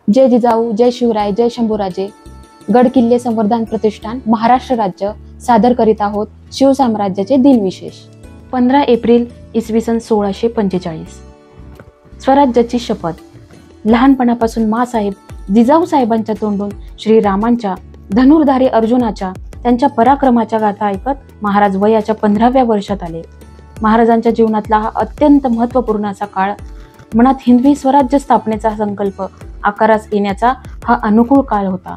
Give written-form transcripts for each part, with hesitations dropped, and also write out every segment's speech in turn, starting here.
जय जिजाऊ, जय शिवराय, जय शंभूराजे. गड किल्ले संवर्धन प्रतिष्ठान महाराष्ट्र राज्य सादर करीत आहोत शिवसाम्राज्याचे दिनविशेष. 15 एप्रिल इसवी सन 1645. स्वराज्याची शपथ. लहानपणापासून माँसाहेब जिजाऊ साहेबांच्या तोंडून श्रीरामांच्या, धनुर्धारी अर्जुनाच्या, त्यांच्या पराक्रमाच्या गाथा ऐकत महाराज वयाच्या 15व्या वर्षात आले. महाराजांच्या जीवनातला हा अत्यंत महत्त्वपूर्ण असा काळ, मनात हिंदवी स्वराज्य स्थापनेचा संकल्प आकारास येण्याचा हा अनुकूल काळ होता.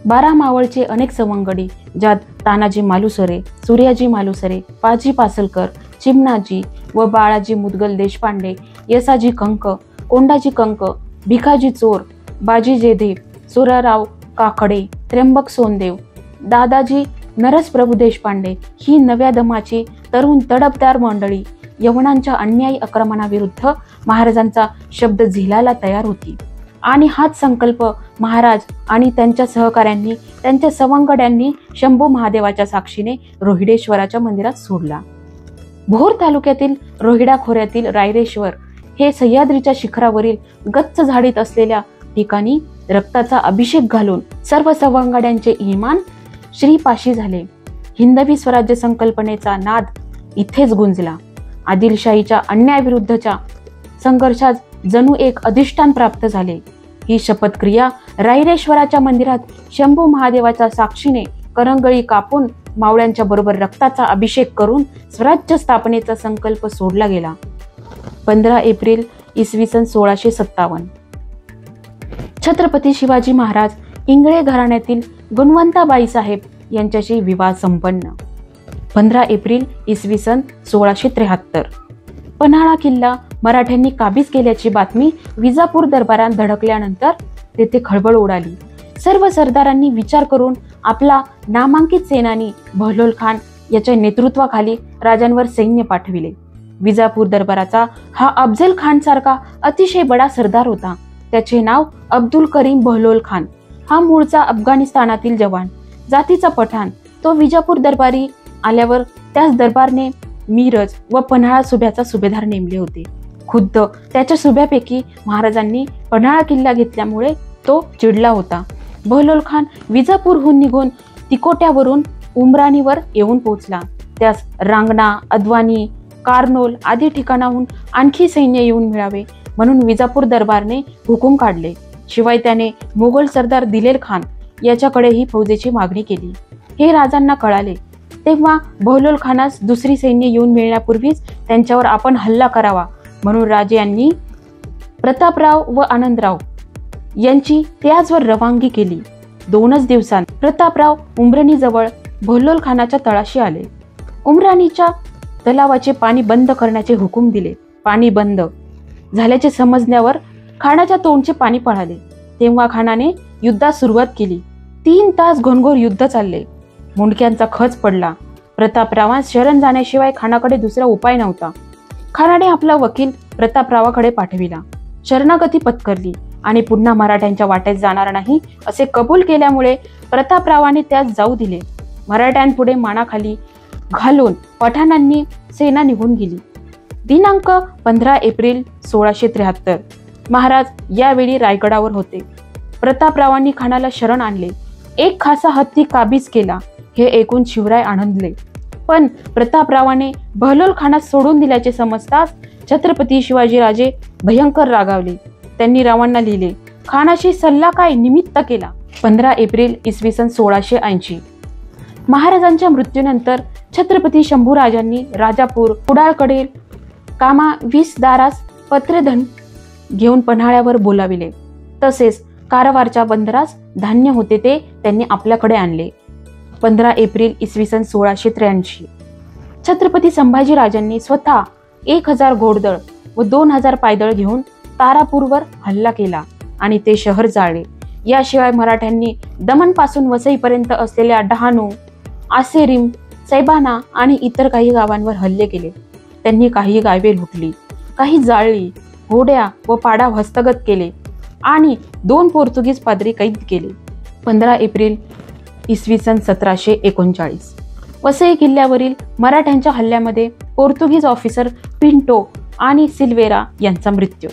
12 मावळचे अनेक सवंगडी, ज्यात तानाजी मालुसरे, सूर्याजी मालुसरे, पाजी पासलकर, चिमणाजी व बाळाजी मुदगल देशपांडे, यसाजी कंक, कोंडाजी कंक, भिकाजी चोर, बाजी जेधे, सुराराव काकडे, त्र्यंबक सोनदेव, दादाजी नरसप्रभू देशपांडे ही नव्या दमाची तरुण तडफदार मंडळी यवनांच्या अन्यायी आक्रमणाविरुद्ध महाराजांचा शब्द झेलायला तयार होती. आणि हाच संकल्प महाराज आणि त्यांच्या सहकाऱ्यांनी, त्यांच्या सवंगड्यांनी शंभू महादेवाच्या साक्षीने रोहिडेश्वराच्या मंदिरात सोडला. भोर तालुक्यातील रोहिडा खोऱ्यातील रायरेश्वर हे सह्याद्रीच्या शिखरावरील गच्च झाडीत असलेल्या ठिकाणी रक्ताचा अभिषेक घालून सर्व सवंगड्यांचे इमान श्रीपाशी झाले. हिंदवी स्वराज्य संकल्पनेचा नाद इथेच गुंजला. आदिलशाहीच्या अन्यायाविरुद्धच्या संघर्षात जणू एक अधिष्ठान प्राप्त झाले. ही शपथक्रिया रायरेश्वराच्या मंदिरात शंभू महादेवाच्या साक्षीने करंगळी कापून मावळ्यांच्या बरोबर रक्ताचा अभिषेक करून स्वराज्य स्थापनेचा संकल्प सोडला गेला. 15 एप्रिल इसवी सन 1657. छत्रपती शिवाजी महाराज इंगळे घराण्यातील गुणवंताबाई साहेब यांच्याशी विवाह संपन्न. 15 एप्रिल इसवी सन 1673. पन्हाळा किल्ला मराठ्यांनी काबीज केल्याची बातमी विजापूर दरबारात धडकल्यानंतर तेथे खळबळ उडाली. सर्व सरदारांनी विचार करून आपला नामांकित सेनानी बहलोल खान याच्या नेतृत्वाखाली राजांवर सैन्य पाठविले. विजापूर दरबाराचा हा अफजल खान सारखा अतिशय बडा सरदार होता. त्याचे नाव अब्दुल करीम बहलोल खान. हा मूळचा अफगाणिस्तानातील जवान, जातीचा पठाण. तो विजापूर दरबारी आल्यावर त्याच दरबारने मिरज व पन्हाळा सुभ्याचा सुभेदार नेमले होते. खुद्द त्याच्या सुभ्यापैकी महाराजांनी पन्हाळा किल्ला घेतल्यामुळे तो चिडला होता. बहलोल खान विजापूरहून निघून तिकोट्यावरून उमराणीवर येऊन पोहोचला. त्यास रांगणा, अद्वानी, कार्नोल आदी ठिकाणाहून आणखी सैन्य येऊन मिळावे म्हणून विजापूर दरबारने हुकूम काढले. शिवाय त्याने मोगल सरदार दिलेर खान याच्याकडेही फौजेची मागणी केली. हे राजांना कळाले तेव्हा बहलोल खानास दुसरी सैन्य येऊन मिळण्यापूर्वीच त्यांच्यावर आपण हल्ला करावा म्हणून राजे यांनी प्रतापराव व आनंदराव यांची त्याचवर रवानगी केली. 2च दिवसांत प्रतापराव उमराणीजवळ बहलोल खानाच्या तळाशी आले. उमराणीच्या तलावाचे पाणी बंद करण्याचे हुकूम दिले. पाणी बंद झाल्याचे समजल्यावर खानाच्या तोंडचे पाणी पळाले. तेव्हा खानाने युद्धास सुरुवात केली. 3 तास घनघोर युद्ध चालले. मुंडक्यांचा खच पडला. प्रतापरावास शरण जाण्याशिवाय खानाकडे दुसरा उपाय नव्हता. खानाने आपला वकील प्रतापरावाकडे पाठविला. शरणागती पत्करली आणि पुन्हा मराठ्यांच्या वाटेत जाणार नाही असे कबूल केल्यामुळे प्रतापरावाने त्यास जाऊ दिले. मराठ्यांपुढे मानाखाली घालून पठाणांनी सेना निघून गेली. दिनांक 15 एप्रिल 1673. महाराज यावेळी रायगडावर होते. प्रतापरावांनी खानाला शरण आणले. एक खासा हत्ती काबीज केला हे ऐकून शिवराय आनंदले. पण प्रतापरावाने बहलोल खानास सोडून दिल्याचे समजताच छत्रपती शिवाजीराजे भयंकर रागावले. त्यांनी रावांना लिहिले, खानाशी सल्ला काय निमित्त केला. 15 एप्रिल इसवी सन 1680. महाराजांच्या मृत्यूनंतर छत्रपती शंभूराजांनी राजापूर कुडाळकडे कामा 20 दारास पत्रधन घेऊन पन्हाळ्यावर बोलाविले. तसेच कारवारच्या बंदरास धान्य होते ते त्यांनी आपल्याकडे आणले. 15 एप्रिल इसवी सन 1683. छत्रपती संभाजीराजांनी स्वतः 1000 घोडदळ व 2000 पायदळ घेऊन तारापूरवर हल्ला केला आणि ते शहर जाळले. याशिवाय मराठ्यांनी दमनपासून वसईपर्यंत असलेल्या डहाणू, आसेरिम, सैबाना आणि इतर काही गावांवर हल्ले केले. त्यांनी काही गावे लुटली, काही जाळली, घोड्या व पाडा हस्तगत केले आणि 2 पोर्तुगीज पादरी कैद केले. 15 एप्रिल इसवी सन 1739. वसई किल्ल्यावरील मराठ्यांच्या हल्ल्यामध्ये पोर्तुगीज ऑफिसर पिंटो आणि सिल्वेरा यांचा मृत्यू.